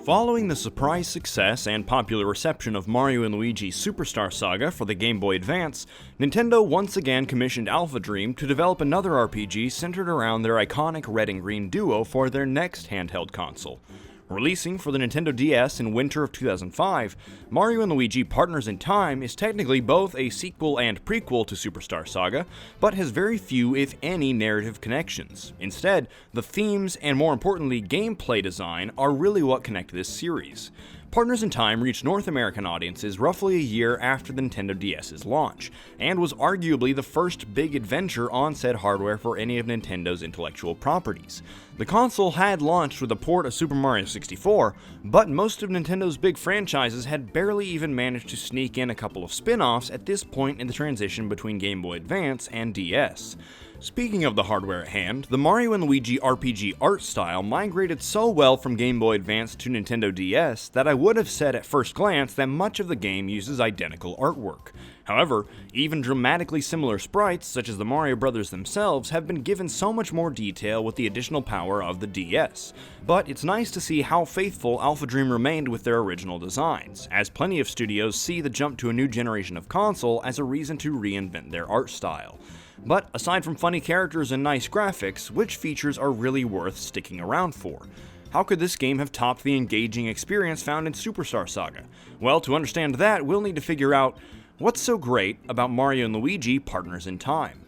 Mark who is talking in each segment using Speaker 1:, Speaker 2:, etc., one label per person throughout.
Speaker 1: Following the surprise success and popular reception of Mario & Luigi's Superstar Saga for the Game Boy Advance, Nintendo once again commissioned Alpha Dream to develop another RPG centered around their iconic red and green duo for their next handheld console. Releasing for the Nintendo DS in winter of 2005, Mario & Luigi Partners in Time is technically both a sequel and prequel to Superstar Saga, but has very few, if any, narrative connections. Instead, the themes and, more importantly, gameplay design are really what connect this series. Partners in Time reached North American audiences roughly a year after the Nintendo DS's launch, and was arguably the first big adventure on said hardware for any of Nintendo's intellectual properties. The console had launched with a port of Super Mario 64, but most of Nintendo's big franchises had barely even managed to sneak in a couple of spin-offs at this point in the transition between Game Boy Advance and DS. Speaking of the hardware at hand, the Mario & Luigi RPG art style migrated so well from Game Boy Advance to Nintendo DS that I would have said at first glance that much of the game uses identical artwork. However, even dramatically similar sprites, such as the Mario Brothers themselves, have been given so much more detail with the additional power of the DS. But it's nice to see how faithful Alpha Dream remained with their original designs, as plenty of studios see the jump to a new generation of console as a reason to reinvent their art style. But aside from funny characters and nice graphics, which features are really worth sticking around for? How could this game have topped the engaging experience found in Superstar Saga? Well, to understand that, we'll need to figure out what's so great about Mario & Luigi Partners in Time.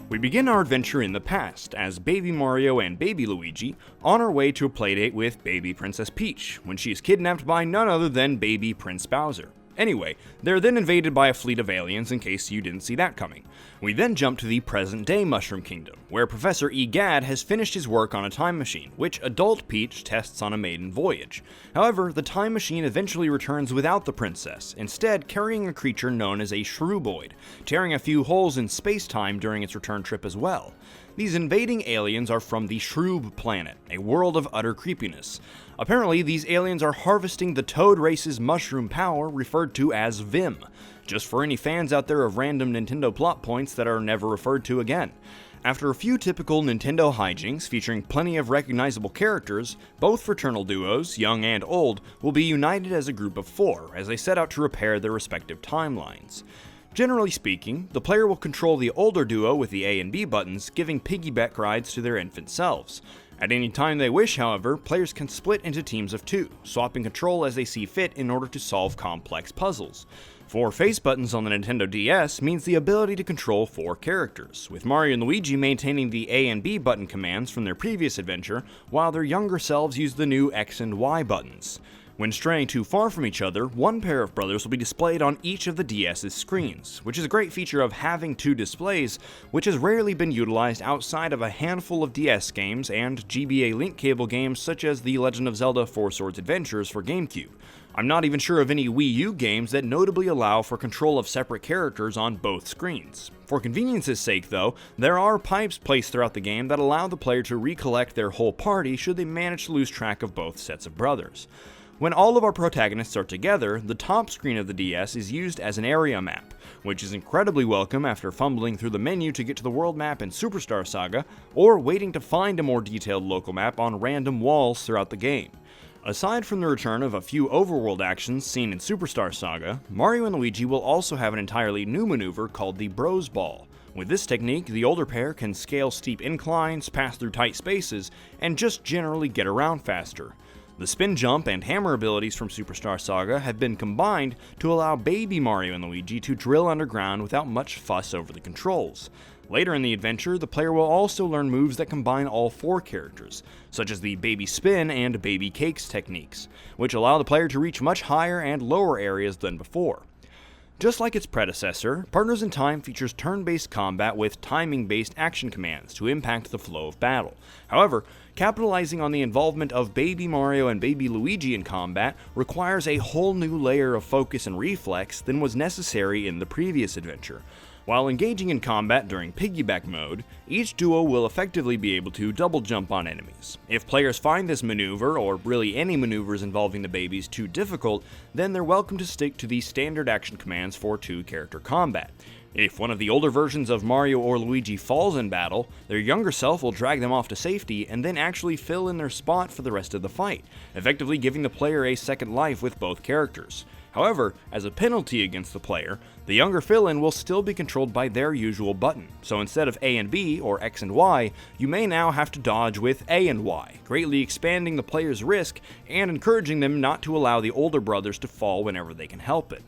Speaker 1: We begin our adventure in the past, as Baby Mario and Baby Luigi on our way to a playdate with Baby Princess Peach, when she is kidnapped by none other than Baby Prince Bowser. Anyway, they're then invaded by a fleet of aliens in case you didn't see that coming. We then jump to the present-day Mushroom Kingdom, where Professor Egad has finished his work on a time machine, which adult Peach tests on a maiden voyage. However, the time machine eventually returns without the princess, instead carrying a creature known as a Shrooboid, tearing a few holes in space-time during its return trip as well. These invading aliens are from the Shroob planet, a world of utter creepiness. Apparently, these aliens are harvesting the Toad race's mushroom power, referred to as Vim, just for any fans out there of random Nintendo plot points that are never referred to again. After a few typical Nintendo hijinks featuring plenty of recognizable characters, both fraternal duos, young and old, will be united as a group of 4 as they set out to repair their respective timelines. Generally speaking, the player will control the older duo with the A and B buttons, giving piggyback rides to their infant selves. At any time they wish, however, players can split into teams of 2, swapping control as they see fit in order to solve complex puzzles. 4 face buttons on the Nintendo DS means the ability to control 4 characters, with Mario and Luigi maintaining the A and B button commands from their previous adventure, while their younger selves use the new X and Y buttons. When straying too far from each other, one pair of brothers will be displayed on each of the DS's screens, which is a great feature of having 2 displays, which has rarely been utilized outside of a handful of DS games and GBA link cable games such as the Legend of Zelda 4 Swords Adventures for GameCube. I'm not even sure of any Wii U games that notably allow for control of separate characters on both screens. For convenience's sake though, there are pipes placed throughout the game that allow the player to recollect their whole party should they manage to lose track of both sets of brothers. When all of our protagonists are together, the top screen of the DS is used as an area map, which is incredibly welcome after fumbling through the menu to get to the world map in Superstar Saga, or waiting to find a more detailed local map on random walls throughout the game. Aside from the return of a few overworld actions seen in Superstar Saga, Mario and Luigi will also have an entirely new maneuver called the Bros Ball. With this technique, the older pair can scale steep inclines, pass through tight spaces, and just generally get around faster. The spin jump and hammer abilities from Superstar Saga have been combined to allow baby Mario and Luigi to drill underground without much fuss over the controls. Later in the adventure, the player will also learn moves that combine all 4 characters, such as the baby spin and baby cakes techniques, which allow the player to reach much higher and lower areas than before. Just like its predecessor, Partners in Time features turn-based combat with timing-based action commands to impact the flow of battle. However, capitalizing on the involvement of Baby Mario and Baby Luigi in combat requires a whole new layer of focus and reflex than was necessary in the previous adventure. While engaging in combat during piggyback mode, each duo will effectively be able to double jump on enemies. If players find this maneuver, or really any maneuvers involving the babies, too difficult, then they're welcome to stick to the standard action commands for two-character combat. If one of the older versions of Mario or Luigi falls in battle, their younger self will drag them off to safety and then actually fill in their spot for the rest of the fight, effectively giving the player a second life with both characters. However, as a penalty against the player, the younger fill-in will still be controlled by their usual button, so instead of A and B, or X and Y, you may now have to dodge with A and Y, greatly expanding the player's risk and encouraging them not to allow the older brothers to fall whenever they can help it.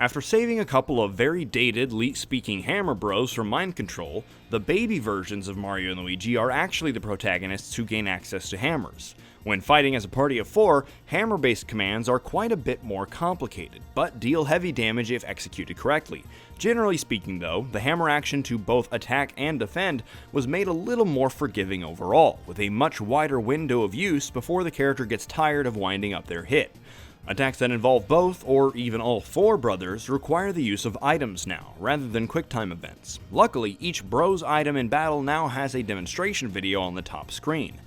Speaker 1: After saving a couple of very dated, leet-speaking hammer bros from mind control, the baby versions of Mario and Luigi are actually the protagonists who gain access to hammers. When fighting as a party of 4, hammer-based commands are quite a bit more complicated, but deal heavy damage if executed correctly. Generally speaking though, the hammer action to both attack and defend was made a little more forgiving overall, with a much wider window of use before the character gets tired of winding up their hit. Attacks that involve both, or even all 4 brothers, require the use of items now, rather than QuickTime events. Luckily, each bro's item in battle now has a demonstration video on the top screen.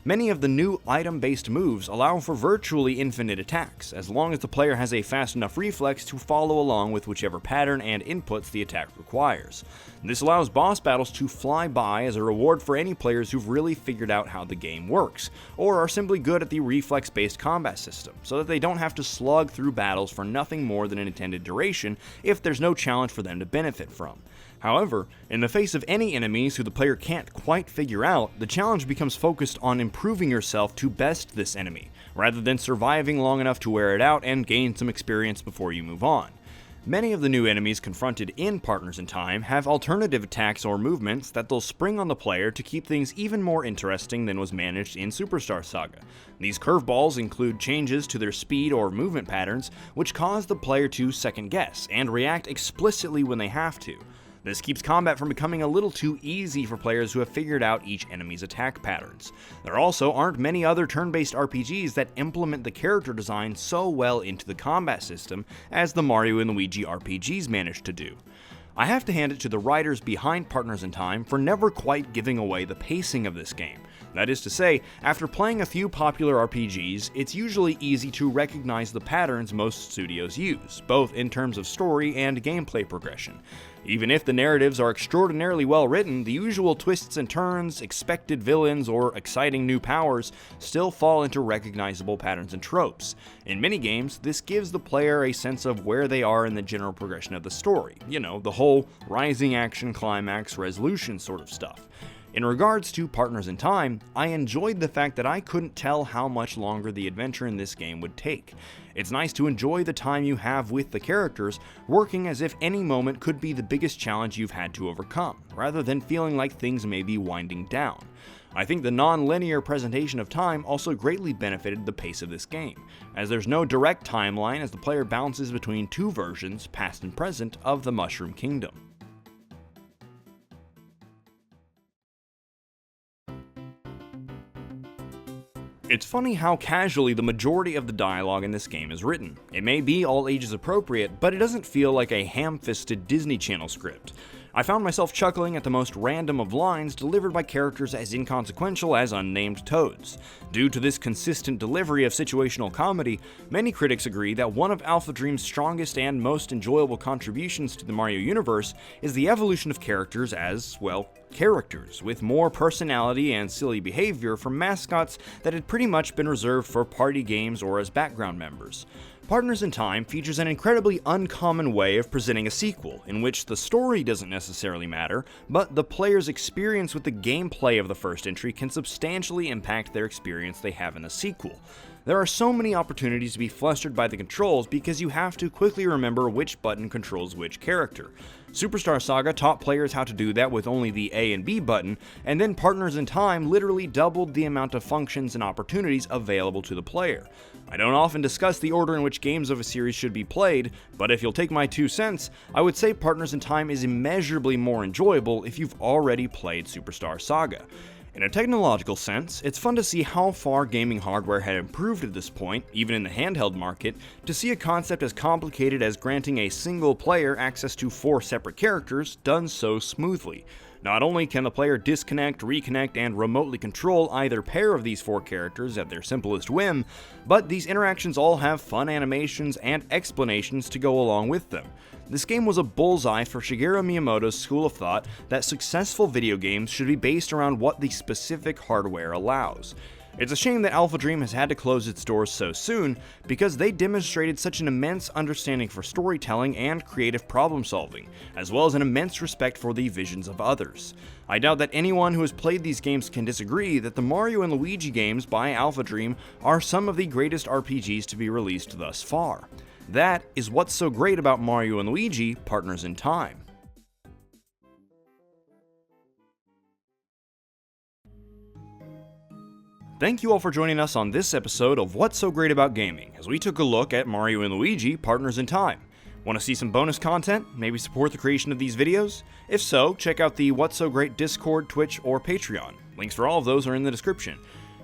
Speaker 1: Many of the new item-based moves allow for virtually infinite attacks, as long as the player has a fast enough reflex to follow along with whichever pattern and inputs the attack requires. This allows boss battles to fly by as a reward for any players who've really figured out how the game works, or are simply good at the reflex-based combat system, so that they don't have to slug through battles for nothing more than an intended duration if there's no challenge for them to benefit from. However, in the face of any enemies who the player can't quite figure out, the challenge becomes focused on improving yourself to best this enemy, rather than surviving long enough to wear it out and gain some experience before you move on. Many of the new enemies confronted in Partners in Time have alternative attacks or movements that they'll spring on the player to keep things even more interesting than was managed in Superstar Saga. These curveballs include changes to their speed or movement patterns, which cause the player to second guess and react explicitly when they have to. This keeps combat from becoming a little too easy for players who have figured out each enemy's attack patterns. There also aren't many other turn-based RPGs that implement the character design so well into the combat system as the Mario and Luigi RPGs managed to do. I have to hand it to the writers behind Partners in Time for never quite giving away the pacing of this game. That is to say, after playing a few popular RPGs, it's usually easy to recognize the patterns most studios use, both in terms of story and gameplay progression. Even if the narratives are extraordinarily well written, the usual twists and turns, expected villains, or exciting new powers still fall into recognizable patterns and tropes. In many games, this gives the player a sense of where they are in the general progression of the story. You know, the whole rising action, climax, resolution sort of stuff. In regards to Partners in Time, I enjoyed the fact that I couldn't tell how much longer the adventure in this game would take. It's nice to enjoy the time you have with the characters, working as if any moment could be the biggest challenge you've had to overcome, rather than feeling like things may be winding down. I think the non-linear presentation of time also greatly benefited the pace of this game, as there's no direct timeline as the player bounces between 2 versions, past and present, of the Mushroom Kingdom. It's funny how casually the majority of the dialogue in this game is written. It may be all ages appropriate, but it doesn't feel like a ham-fisted Disney Channel script. I found myself chuckling at the most random of lines delivered by characters as inconsequential as unnamed toads. Due to this consistent delivery of situational comedy, many critics agree that one of Alpha Dream's strongest and most enjoyable contributions to the Mario universe is the evolution of characters as, well, characters, with more personality and silly behavior from mascots that had pretty much been reserved for party games or as background members. Partners in Time features an incredibly uncommon way of presenting a sequel, in which the story doesn't necessarily matter, but the player's experience with the gameplay of the first entry can substantially impact their experience they have in the sequel. There are so many opportunities to be flustered by the controls because you have to quickly remember which button controls which character. Superstar Saga taught players how to do that with only the A and B button, and then Partners in Time literally doubled the amount of functions and opportunities available to the player. I don't often discuss the order in which games of a series should be played, but if you'll take my 2 cents, I would say Partners in Time is immeasurably more enjoyable if you've already played Superstar Saga. In a technological sense, it's fun to see how far gaming hardware had improved at this point, even in the handheld market, to see a concept as complicated as granting a single player access to 4 separate characters done so smoothly. Not only can the player disconnect, reconnect, and remotely control either pair of these 4 characters at their simplest whim, but these interactions all have fun animations and explanations to go along with them. This game was a bullseye for Shigeru Miyamoto's school of thought that successful video games should be based around what the specific hardware allows. It's a shame that Alpha Dream has had to close its doors so soon, because they demonstrated such an immense understanding for storytelling and creative problem solving, as well as an immense respect for the visions of others. I doubt that anyone who has played these games can disagree that the Mario and Luigi games by Alpha Dream are some of the greatest RPGs to be released thus far. That is what's so great about Mario and Luigi Partners in Time. Thank you all for joining us on this episode of What's So Great About Gaming, as we took a look at Mario and Luigi Partners in Time. Want to see some bonus content? Maybe support the creation of these videos? If so, check out the What's So Great Discord, Twitch, or Patreon. Links for all of those are in the description.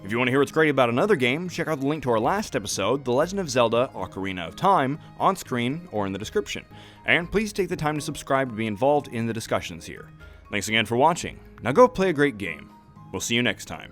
Speaker 1: If you want to hear what's great about another game, check out the link to our last episode, The Legend of Zelda Ocarina of Time, on screen or in the description. And please take the time to subscribe to be involved in the discussions here. Thanks again for watching. Now go play a great game. We'll see you next time.